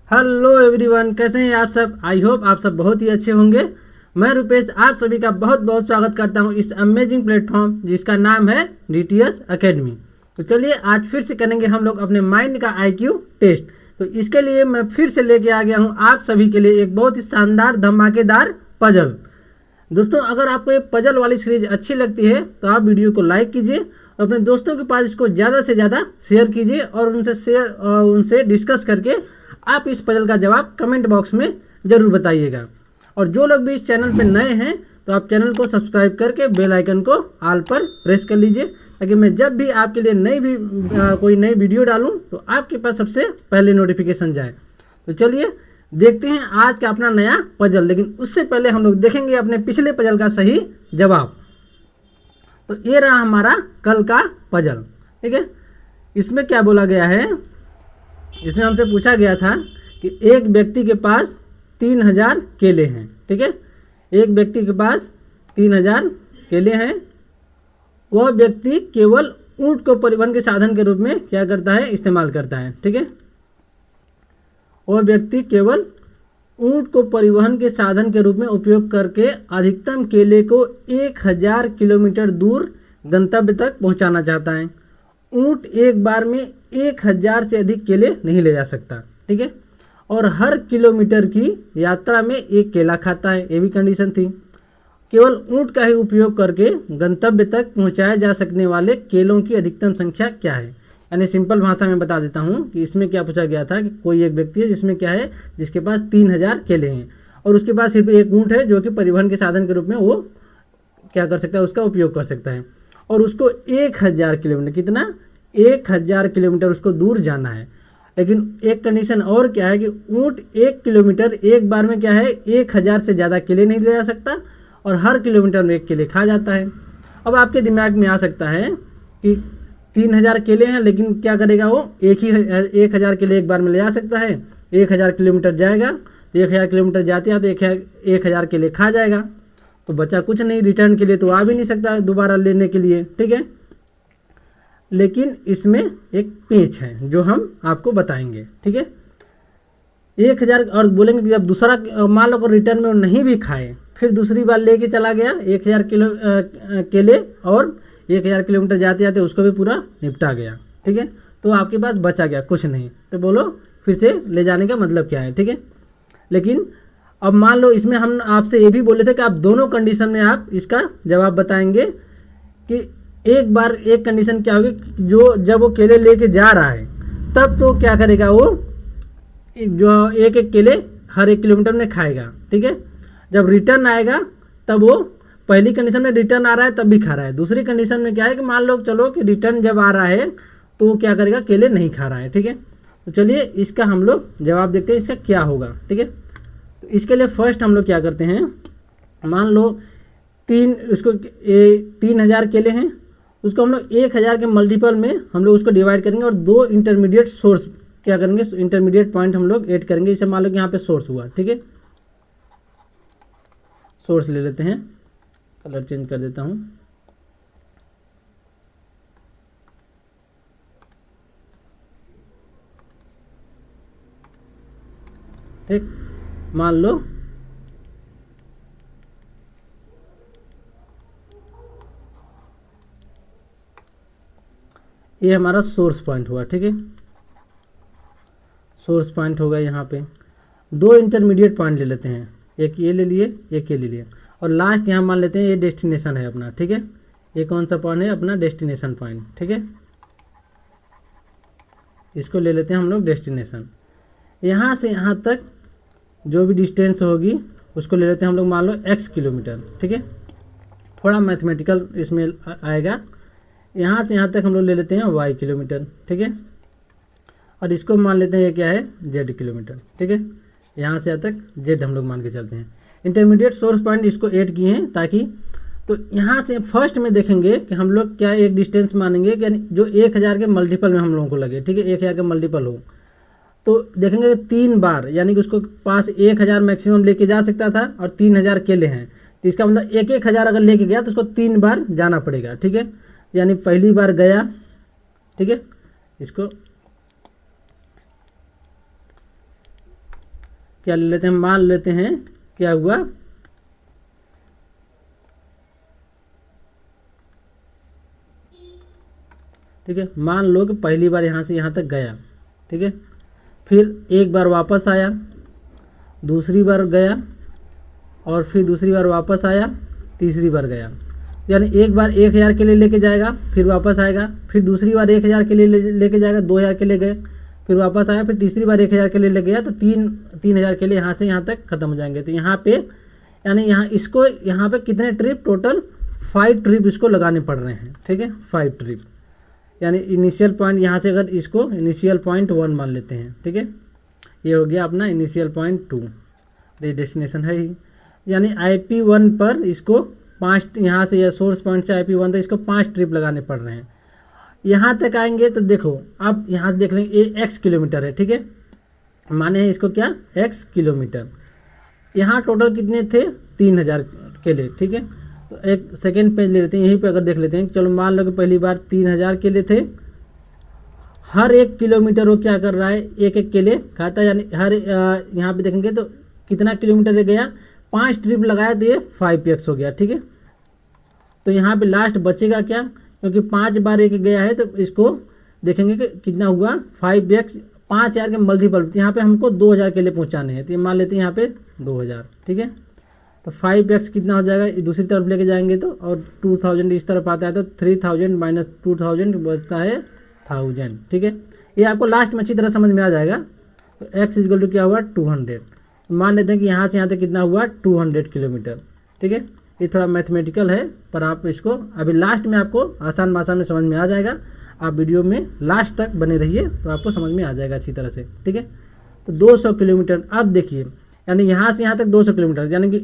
Hello everyone, कैसे हैं आप सब। आई होप आप सब बहुत ही अच्छे होंगे। मैं रुपेश आप सभी का बहुत बहुत स्वागत करता हूं इस अमेजिंग प्लेटफॉर्म जिसका नाम है डीटीएस एकेडमी। तो चलिए आज फिर से करेंगे हम लोग अपने माइंड का आईक्यू टेस्ट। तो इसके लिए मैं फिर से लेके आ गया हूं आप सभी के लिए एक बहुत ही शानदार धमाकेदार पजल। दोस्तों, अगर आपको ये पजल वाली सीरीज अच्छी लगती है तो आप वीडियो को लाइक कीजिए और अपने दोस्तों के पास इसको ज़्यादा से ज़्यादा शेयर कीजिए और उनसे डिस्कस करके आप इस पजल का जवाब कमेंट बॉक्स में ज़रूर बताइएगा। और जो लोग भी इस चैनल पर नए हैं तो आप चैनल को सब्सक्राइब करके बेल आइकन को ऑल पर प्रेस कर लीजिए ताकि मैं जब भी आपके लिए कोई नई वीडियो डालूं तो आपके पास सबसे पहले नोटिफिकेशन जाए। तो चलिए देखते हैं आज का अपना नया पजल, लेकिन उससे पहले हम लोग देखेंगे अपने पिछले पजल का सही जवाब। तो ये रहा हमारा कल का पजल। ठीक है, इसमें क्या बोला गया है, इसमें हमसे पूछा गया था कि एक व्यक्ति के पास 3000 केले हैं। ठीक है, एक व्यक्ति के पास 3000 केले हैं। वह व्यक्ति केवल ऊंट को परिवहन के साधन के रूप में क्या करता है, इस्तेमाल करता है। ठीक है, वह व्यक्ति केवल ऊंट को परिवहन के साधन के रूप में उपयोग करके अधिकतम केले को 1000 किलोमीटर दूर गंतव्य तक पहुंचाना चाहता है। ऊंट एक बार में 1000 से अधिक केले नहीं ले जा सकता। ठीक है, और हर किलोमीटर की यात्रा में एक केला खाता है। ये भी कंडीशन थी। केवल ऊंट का ही उपयोग करके गंतव्य तक पहुंचाए जा सकने वाले केलों की अधिकतम संख्या क्या है। यानी सिंपल भाषा में बता देता हूँ कि इसमें क्या पूछा गया था कि कोई एक व्यक्ति है जिसमें क्या है, जिसके पास 3000 केले हैं और उसके पास सिर्फ एक ऊंट है जो कि परिवहन के साधन के रूप में वो क्या कर सकता है, उसका उपयोग कर सकता है। और उसको 1000 किलोमीटर, कितना, 1000 किलोमीटर उसको दूर जाना है। लेकिन एक कंडीशन और क्या है कि ऊंट 1 किलोमीटर एक बार में क्या है, 1000 से ज़्यादा केले नहीं ले जा सकता और हर किलोमीटर में एक केले खा जाता है। अब आपके दिमाग में आ सकता है कि 3000 केले हैं, लेकिन क्या करेगा वो, 1000 केले एक बार में ले जा सकता है, 1000 किलोमीटर जाएगा तो 1000 किलोमीटर जाते आते 1000 केले खा जाएगा, तो बचा कुछ नहीं, रिटर्न के लिए तो आ भी नहीं सकता दोबारा लेने के लिए। ठीक है, लेकिन इसमें एक पेच है जो हम आपको बताएंगे। ठीक है, 1000 और बोलेंगे कि जब दूसरा मान लो रिटर्न में वो नहीं भी खाए, फिर दूसरी बार लेके चला गया 1000 किलो केले और 1000 किलोमीटर जाते जाते उसको भी पूरा निपटा गया। ठीक है, तो आपके पास बचा गया कुछ नहीं, तो बोलो फिर से ले जाने का मतलब क्या है। ठीक है, लेकिन अब मान लो इसमें हम आपसे ये भी बोले थे कि आप दोनों कंडीशन में आप इसका जवाब बताएंगे कि एक बार एक कंडीशन क्या होगी, जो जब वो केले लेके जा रहा है तब तो क्या करेगा, वो जो एक एक केले हर 1 किलोमीटर में खाएगा। ठीक है, जब रिटर्न आएगा तब वो पहली कंडीशन में रिटर्न आ रहा है तब भी खा रहा है। दूसरी कंडीशन में क्या है कि मान लो चलो कि रिटर्न जब आ रहा है तो वो क्या करेगा, केले नहीं खा रहा है। ठीक है, तो चलिए इसका हम लोग जवाब देखते हैं इसका क्या होगा। ठीक है, तो इसके लिए फर्स्ट हम लोग क्या करते हैं, मान लो 3000 केले हैं, उसको हम लोग 1000 के मल्टीपल में हम लोग उसको डिवाइड करेंगे और 2 इंटरमीडिएट सोर्स क्या करेंगे, इंटरमीडिएट पॉइंट हम लोग ऐड करेंगे। जैसे मान लो कि यहाँ पे सोर्स हुआ। ठीक है, सोर्स ले लेते हैं, कलर चेंज कर देता हूँ। ठीक, मान लो ये हमारा सोर्स पॉइंट हुआ। ठीक है, सोर्स पॉइंट होगा। यहाँ पे 2 इंटरमीडिएट पॉइंट ले लेते हैं, एक ये ले लिए, एक ये ले लिए और लास्ट यहाँ मान लेते हैं ये डेस्टिनेशन है अपना। ठीक है, ये कौन सा पॉइंट है, अपना डेस्टिनेशन पॉइंट। ठीक है, इसको ले लेते हैं हम लोग डेस्टिनेशन। यहाँ से यहाँ तक जो भी डिस्टेंस होगी उसको ले लेते हैं हम लोग, मान लो x किलोमीटर। ठीक है, थोड़ा मैथमेटिकल इसमें आएगा। यहाँ से यहाँ तक हम लोग ले लेते हैं y किलोमीटर। ठीक है, और इसको मान लेते हैं ये क्या है, z किलोमीटर। ठीक है, यहाँ से यहाँ तक z हम लोग मान के चलते हैं। इंटरमीडिएट सोर्स पॉइंट इसको ऐड किए हैं ताकि, तो यहाँ से फर्स्ट में देखेंगे कि हम लोग क्या एक डिस्टेंस मानेंगे कि जो 1000 के मल्टीपल में हम लोगों को लगे। ठीक है, 1000 के मल्टीपल हो तो देखेंगे कि 3 बार, यानी कि उसको पास 1000 मैक्सिमम लेके जा सकता था और 3000 केले हैं, तो इसका मतलब 1000 अगर लेके गया तो उसको 3 बार जाना पड़ेगा। ठीक है, यानी पहली बार गया। ठीक है, इसको क्या ले लेते हैं, मान लेते हैं क्या हुआ, ठीक है, मान लो कि पहली बार यहाँ से यहाँ तक गया, ठीक है, फिर एक बार वापस आया, दूसरी बार गया, और फिर दूसरी बार वापस आया, तीसरी बार गया। यानी एक बार 1000 के लिए लेके जाएगा, फिर वापस आएगा, फिर दूसरी बार 1000 के लिए लेके जाएगा, 2000 के लिए गए, फिर वापस आया, फिर तीसरी बार 1000 के लिए ले गया, तो 3000 के लिए यहाँ से यहाँ तक खत्म हो जाएंगे। तो यहाँ पे यानी यहाँ पे कितने ट्रिप, टोटल 5 ट्रिप इसको लगाने पड़ रहे हैं, ठीक है, 5 ट्रिप। यानी इनिशियल पॉइंट यहाँ से अगर इसको इनिशियल पॉइंट 1 मान लेते हैं, ठीक है, ये हो गया अपना इनिशियल पॉइंट 2, डेस्टिनेशन है ही। यानी IP1 पर इसको 5, यहाँ से या सोर्स पॉइंट से IP1 तक इसको 5 ट्रिप लगाने पड़ रहे हैं। यहाँ तक आएंगे तो देखो, अब यहाँ से देख लेंगे ये x किलोमीटर है, ठीक है, माने हैं इसको क्या, x किलोमीटर। यहाँ टोटल कितने थे, 3000 के लिए, ठीक है। तो एक सेकेंड पेज ले लेते हैं, यहीं पे अगर देख लेते हैं, चलो मान लो कि पहली बार 3000 के लिए थे, हर 1 किलोमीटर वो क्या कर रहा है, एक के लिए खाता है। यानी हर यहाँ पे देखेंगे तो कितना किलोमीटर गया, 5 ट्रिप लगाया तो ये 5x हो गया, ठीक है। तो यहाँ पे लास्ट बचेगा क्या, क्योंकि 5 बार एक गया है, तो इसको देखेंगे कि कितना हुआ, 5x, 5000 के मल्टीपल, यहाँ पे हमको 2000 के लिए पहुँचाने हैं, तो ये मान लेते हैं यहाँ पे 2000, ठीक है। तो 5x कितना हो जाएगा, दूसरी तरफ लेके जाएंगे तो, और 2000 इस तरफ आता है तो 3000 माइनस 2000 बचता है 1000, ठीक है। ये आपको लास्ट में अच्छी तरह समझ में आ जाएगा। तो x इक्वल टू क्या हुआ, 200। मान लेते हैं कि यहाँ से यहाँ तक कितना हुआ, 200 किलोमीटर, ठीक है। ये थोड़ा मैथमेटिकल है, पर आप इसको अभी लास्ट में आपको आसान भाषा में समझ में आ जाएगा। आप वीडियो में लास्ट तक बने रहिए तो आपको समझ में आ जाएगा अच्छी तरह से, ठीक है। तो 200 किलोमीटर, अब देखिए, यानी यहाँ से यहाँ तक 200 किलोमीटर, यानी कि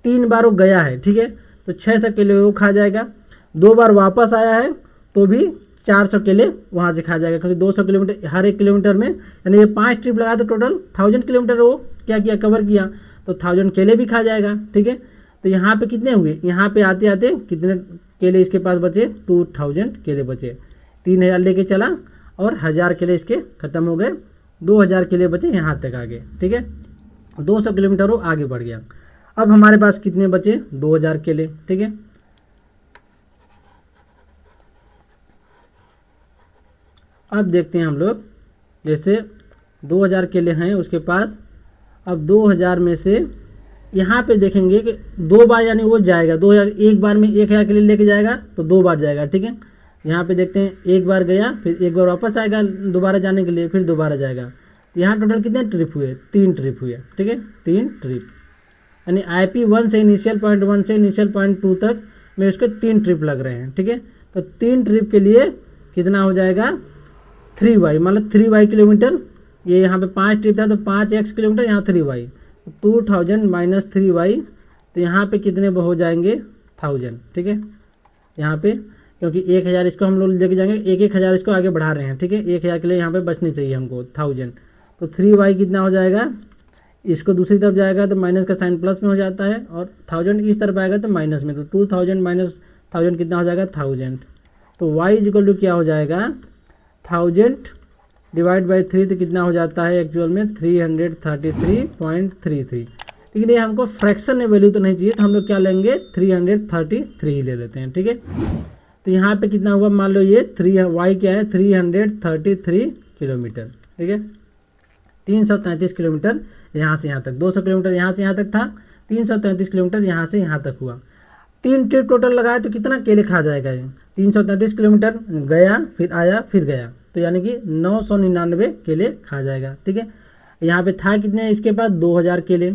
3 बार वो गया है, ठीक है, तो 600 के लिए वो खा जाएगा। 2 बार वापस आया है तो भी 400 के लिए वहाँ से खा जाएगा, क्योंकि 200 किलोमीटर हर 1 किलोमीटर में, यानी ये 5 ट्रिप लगा तो टोटल 1000 किलोमीटर वो क्या किया, कवर किया, तो 1000 केले भी खा जाएगा, ठीक है। तो यहाँ पे कितने हुए, यहाँ पे आते आते कितने केले इसके पास बचे, 2000 केले बचे। 3000 लेके चला और 1000 केले इसके खत्म हो गए, 2000 केले बचे, यहाँ तक आ गए, ठीक है। 200 किलोमीटर वो आगे बढ़ गया। अब हमारे पास कितने बचे, 2000 केले, ठीक है। अब देखते हैं हम लोग, जैसे 2000 केले हैं उसके पास, अब 2000 में से यहाँ पे देखेंगे कि 2 बार, यानी वो जाएगा 2000, एक बार में 1000 के लिए लेके जाएगा तो 2 बार जाएगा, ठीक है। यहाँ पे देखते हैं, एक बार गया, फिर एक बार वापस आएगा दोबारा जाने के लिए, फिर दोबारा जाएगा। तो यहाँ टोटल कितने ट्रिप हुए, 3 ट्रिप हुए, ठीक है, 3 ट्रिप। यानी IP1 से इनिशियल पॉइंट 1 से इनिशियल पॉइंट 2 तक में उसके 3 ट्रिप लग रहे हैं, ठीक है। तो 3 ट्रिप के लिए कितना हो जाएगा, 3y, मतलब 3y किलोमीटर। ये यहाँ पे 5 ट्रिप था तो 5x किलोमीटर, यहाँ 3y, 2000 माइनस 3y, तो यहाँ पे कितने हो जाएंगे, 1000, ठीक है। यहाँ पे क्योंकि 1000 इसको हम लोग लेके जाएंगे, 1000 इसको आगे बढ़ा रहे हैं, ठीक है। 1000 के लिए यहाँ पे बचनी चाहिए हमको 1000, तो 3y कितना हो जाएगा, इसको दूसरी तरफ जाएगा तो माइनस का साइन प्लस में हो जाता है, और 1000 इस तरफ आएगा तो माइनस में, तो 2000 माइनस 1000 कितना हो जाएगा, 1000। तो y इक्वल टू क्या हो जाएगा, 1000 डिवाइड बाई 3, तो कितना हो जाता है एक्चुअल में 333.33। लेकिन ये हमको फ्रैक्शन में वैल्यू तो नहीं चाहिए, तो हम लोग क्या लेंगे, 333 ले लेते हैं, ठीक है। तो यहाँ पे कितना हुआ, मान लो ये y क्या है, 333 किलोमीटर, ठीक है, 333 किलोमीटर यहाँ से यहाँ तक, 200 किलोमीटर यहाँ से यहाँ तक था, 333 किलोमीटर यहाँ से यहाँ तक हुआ। 3 ट्रिप टोटल लगाया तो कितना केले खा जाएगा ये, 333 किलोमीटर गया, फिर आया, फिर गया, तो यानी कि 999 केले खा जाएगा, ठीक है। यहाँ पे था कितने इसके पास, 2000 केले,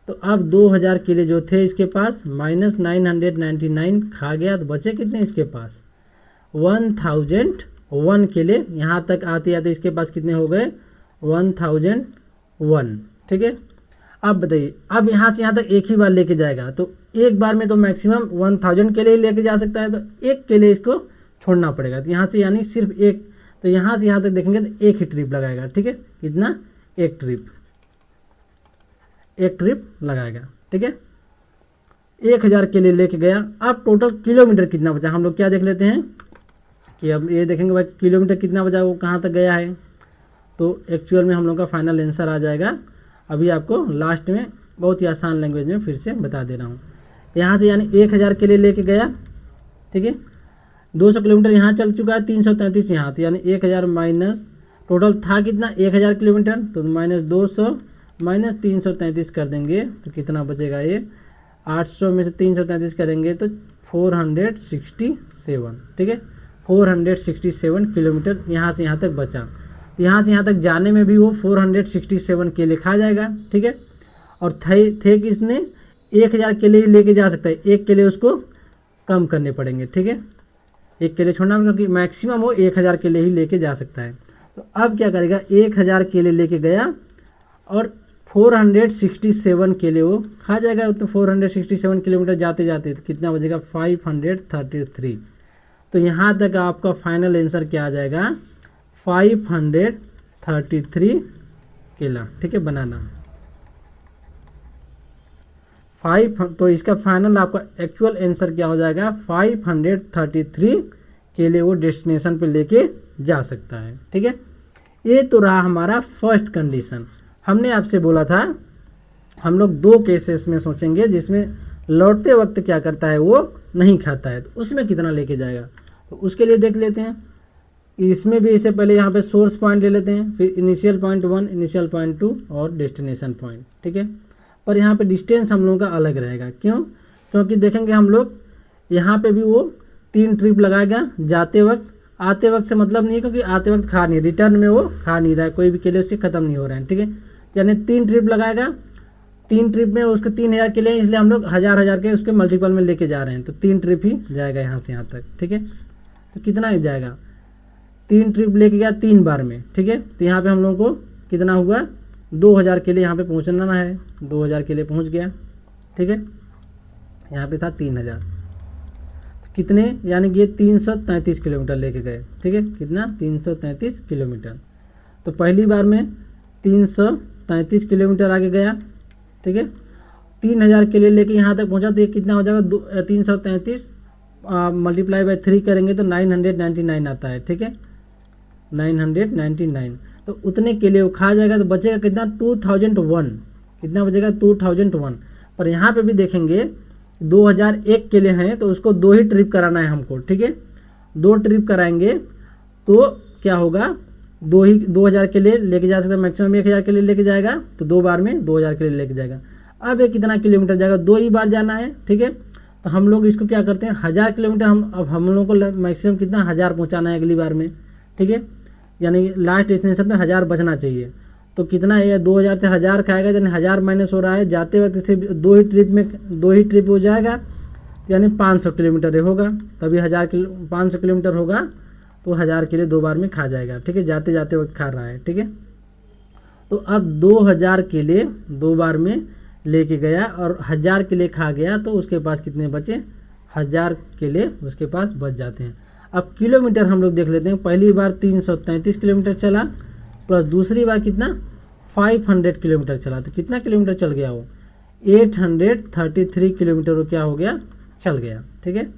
तो अब 2000 केले जो थे इसके पास माइनस 999 खा गया, तो बचे कितने इसके पास, 1001 केले। यहाँ तक आते आते इसके पास कितने हो गए, 1001, ठीक है। अब बताइए, अब यहाँ से यहाँ तक एक ही बार लेके जाएगा, तो एक बार में तो मैक्सिमम 1000 के लिए लेके जा सकता है, तो एक के लिए इसको छोड़ना पड़ेगा। तो यहाँ से यानी सिर्फ एक, तो यहाँ से यहाँ तक देखेंगे तो एक ही ट्रिप लगाएगा, ठीक है। कितना, एक ट्रिप लगाएगा, ठीक है। 1000 के लिए लेके गया। अब टोटल किलोमीटर कितना बचा, हम लोग क्या देख लेते हैं कि अब ये देखेंगे भाई किलोमीटर कितना बचा, वो कहाँ तक गया है। तो एक्चुअल में हम लोग का फाइनल आंसर आ जाएगा अभी आपको लास्ट में बहुत ही आसान लैंग्वेज में फिर से बता दे रहा हूँ। यहाँ से यानी 1000 केले लेके गया, ठीक है, 200 किलोमीटर यहाँ चल चुका है, 333 यहाँ, तो यानी 1000 माइनस टोटल था कितना 1000 किलोमीटर, तो माइनस 200 माइनस 333 कर देंगे तो कितना बचेगा, ये 800 में से 333 करेंगे तो 467, ठीक है, 467 किलोमीटर यहाँ से यहाँ तक बचा। तो यहाँ से यहाँ तक जाने में भी वो 467 केले खा जाएगा, ठीक है। और थे किसने 1000 केले ही लेके जा सकता है, एक केले उसको कम करने पड़ेंगे, ठीक है, एक केले छोड़ना क्योंकि मैक्सिमम वो 1000 केले ही लेके जा सकता है। तो अब क्या करेगा, 1000 केले लेके गया और 467 केले वो खा जाएगा। तो 467 किलोमीटर जाते जाते तो कितना बचेगा 533। तो यहाँ तक आपका फाइनल आंसर क्या आ जाएगा 533 केला, ठीक है, बनाना 5। तो इसका फाइनल आपका एक्चुअल आंसर क्या हो जाएगा 533 केले वो डेस्टिनेशन पे लेके जा सकता है, ठीक है। ये तो रहा हमारा फर्स्ट कंडीशन। हमने आपसे बोला था हम लोग 2 केसेस में सोचेंगे जिसमें लौटते वक्त क्या करता है वो नहीं खाता है, तो उसमें कितना लेके जाएगा। तो उसके लिए देख लेते हैं, इसमें भी इससे पहले यहाँ पे सोर्स पॉइंट ले लेते हैं, फिर इनिशियल पॉइंट 1, इनिशियल पॉइंट 2 और डेस्टिनेशन पॉइंट, ठीक है। पर यहाँ पे डिस्टेंस हम लोगों का अलग रहेगा, क्यों, क्योंकि देखेंगे हम लोग यहाँ पे भी वो 3 ट्रिप लगाएगा जाते वक्त, आते वक्त से मतलब नहीं है क्योंकि आते वक्त खा नहीं, रिटर्न में वो खा नहीं रहा है, कोई भी केले उसके ख़त्म नहीं हो रहे हैं, ठीक है। यानी 3 ट्रिप लगाएगा, 3 ट्रिप में उसके 3000 केले हैं, इसलिए हम लोग 1000 के उसके मल्टीपल में लेके जा रहे हैं, तो 3 ट्रिप ही जाएगा यहाँ से यहाँ तक, ठीक है। तो कितना ही जाएगा 3 ट्रिप लेके गया 3 बार में, ठीक है। तो यहाँ पे हम लोगों को कितना हुआ 2000 के लिए यहाँ पे पहुँचना है, 2000 के लिए पहुँच गया, ठीक है। यहाँ पे था 3000, तो कितने यानी कि ये 333 किलोमीटर लेके गए, ठीक है, कितना 333 किलोमीटर। तो पहली बार में 333 किलोमीटर आगे गया, ठीक है, 3000 के लिए लेके यहाँ तक पहुँचा, तो ये कितना हो जाएगा 333 मल्टीप्लाई बाय 3 करेंगे तो 999 आता है, ठीक है, 999। तो उतने के लिए वो खा जाएगा, तो बचेगा कितना 2001, कितना बचेगा 2001। पर यहाँ पे भी देखेंगे 2001 के लिए हैं तो उसको 2 ही ट्रिप कराना है हमको, ठीक है, 2 ट्रिप कराएंगे तो क्या होगा 2000 के लिए लेके जा सकता है, मैक्सिमम 1000 के लिए लेके जाएगा, तो 2 बार में 2000 के लिए लेके जाएगा। अब ये कितना किलोमीटर जाएगा, 2 ही बार जाना है, ठीक है। तो हम लोग इसको क्या करते हैं 1000 किलोमीटर हम लोग को मैक्सिमम कितना 1000 पहुँचाना है अगली बार में, ठीक है, यानी लास्ट डेस्टिनेशन पे 1000 बचना चाहिए। तो कितना है 2000 से 1000 खाएगा, यानी 1000 माइनस हो रहा है, जाते वक्त से 2 ही ट्रिप हो जाएगा, यानी 500 किलोमीटर होगा, तभी 500 किलोमीटर होगा, तो 1000 के लिए 2 बार में खा जाएगा, ठीक है, जाते जाते वक्त खा रहा है, ठीक है। तो अब 2000 के लिए 2 बार में लेके गया और 1000 के लिए खा गया, तो उसके पास कितने बचे 1000 के लिए उसके पास बच जाते हैं। अब किलोमीटर हम लोग देख लेते हैं, पहली बार 333 किलोमीटर चला, प्लस दूसरी बार कितना 500 किलोमीटर चला, तो कितना किलोमीटर चल गया वो 833 किलोमीटर वो क्या हो गया चल गया, ठीक है।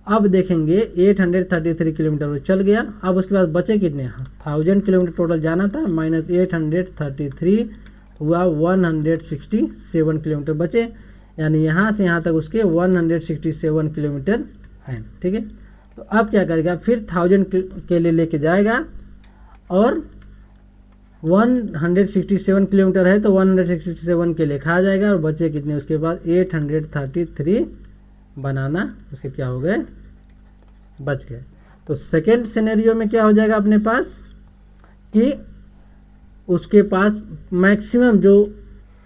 अब देखेंगे 833 किलोमीटर वो चल गया, अब उसके बाद बचे कितने 1000 किलोमीटर टोटल जाना था, माइनस 833 हुआ 167 किलोमीटर बचे, यानी यहाँ से यहाँ तक उसके 167 किलोमीटर हैं, ठीक है। तो अब क्या करेगा फिर 1000 के लिए लेके जाएगा और 167 किलोमीटर है तो 167 के लिए खा जाएगा, और बचे कितने उसके बाद 833 बनाना उसके क्या हो गए बच गए। तो सेकेंड सिनेरियो में क्या हो जाएगा अपने पास कि उसके पास मैक्सिमम जो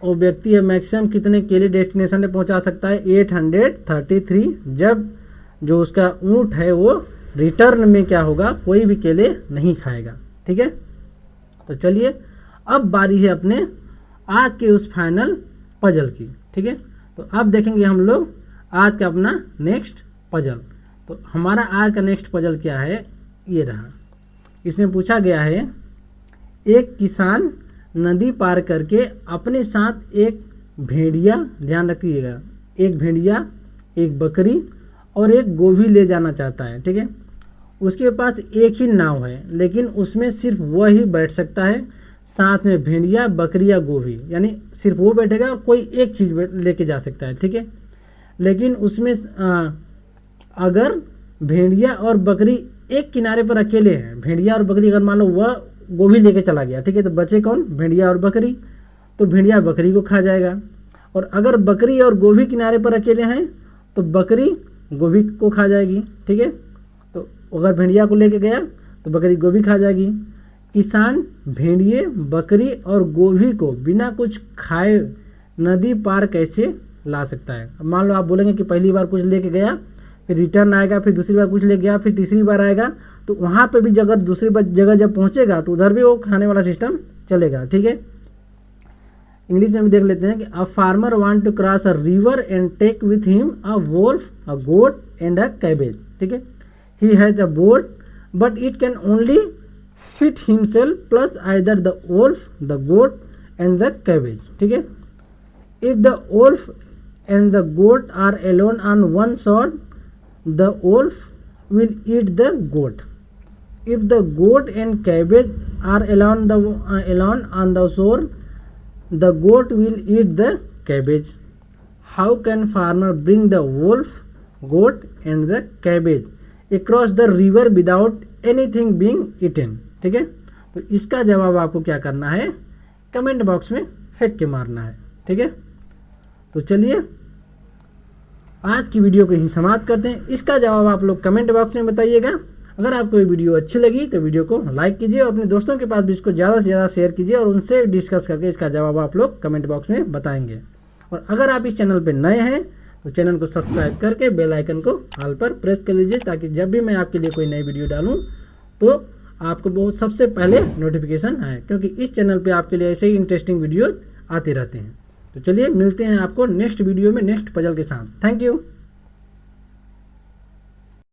वो व्यक्ति है मैक्सिमम कितने केले डेस्टिनेशन पे पहुंचा सकता है 833, जब जो उसका ऊँट है वो रिटर्न में क्या होगा कोई भी केले नहीं खाएगा, ठीक है। तो चलिए अब बारी है अपने आज के उस फाइनल पजल की, ठीक है। तो अब देखेंगे हम लोग आज का अपना नेक्स्ट पजल। तो हमारा आज का नेक्स्ट पजल क्या है ये रहा। इसमें पूछा गया है एक किसान नदी पार करके अपने साथ एक भेड़िया, ध्यान रखिएगा, एक भेड़िया, एक बकरी और एक गोभी ले जाना चाहता है, ठीक है। उसके पास एक ही नाव है लेकिन उसमें सिर्फ वह ही बैठ सकता है, साथ में भेड़िया, बकरी या गोभी, यानी सिर्फ वो बैठेगा और कोई एक चीज़ लेके जा सकता है, ठीक है। लेकिन उसमें अगर भेड़िया और बकरी एक किनारे पर अकेले हैं, भेड़िया और बकरी, अगर मान लो वह गोभी लेके चला गया, ठीक है, तो बचे कौन, भेड़िया और बकरी, तो भेड़िया बकरी को खा जाएगा। और अगर बकरी और गोभी किनारे पर अकेले हैं तो बकरी गोभी को खा जाएगी, ठीक है। तो अगर भेड़िया को लेके गया तो बकरी गोभी खा जाएगी। किसान भेड़िए, बकरी और गोभी को बिना कुछ खाए नदी पार कैसे ला सकता है। अब मान लो आप बोलेंगे कि पहली बार कुछ लेके गया, फिर रिटर्न आएगा, फिर दूसरी बार कुछ ले गया, फिर तीसरी बार आएगा, तो वहाँ पे भी अगर दूसरी बार जगह जब पहुँचेगा तो उधर भी वो खाने वाला सिस्टम चलेगा, ठीक है। इंग्लिश में भी देख लेते हैं कि a farmer want to cross a river and take with him a wolf, a goat and a cabbage, ठीक है। He has a boat but it can only fit himself plus either the wolf, the goat and the cabbage, ठीक है। If the wolf and the goat are alone on one shore, the wolf will eat the goat. If the goat and cabbage are alone on the shore, the goat will eat the cabbage. How can farmer bring the wolf, goat and the cabbage across the river without anything being eaten? ठीक है, तो इसका जवाब आपको क्या करना है, comment box में फेंक के मारना है, ठीक है। तो चलिए आज की वीडियो को ही समाप्त करते हैं। इसका जवाब आप लोग कमेंट बॉक्स में बताइएगा। अगर आपको ये वीडियो अच्छी लगी तो वीडियो को लाइक कीजिए और अपने दोस्तों के पास भी इसको ज़्यादा से ज़्यादा शेयर कीजिए और उनसे डिस्कस करके इसका जवाब आप लोग कमेंट बॉक्स में बताएंगे। और अगर आप इस चैनल पर नए हैं तो चैनल को सब्सक्राइब करके बेल आइकन को ऑल पर प्रेस कर लीजिए, ताकि जब भी मैं आपके लिए कोई नई वीडियो डालूँ तो आपको बहुत सबसे पहले नोटिफिकेशन आए, क्योंकि इस चैनल पर आपके लिए ऐसे ही इंटरेस्टिंग वीडियो आते रहते हैं। तो चलिए मिलते हैं आपको नेक्स्ट वीडियो में नेक्स्ट पजल के साथ। Thank you.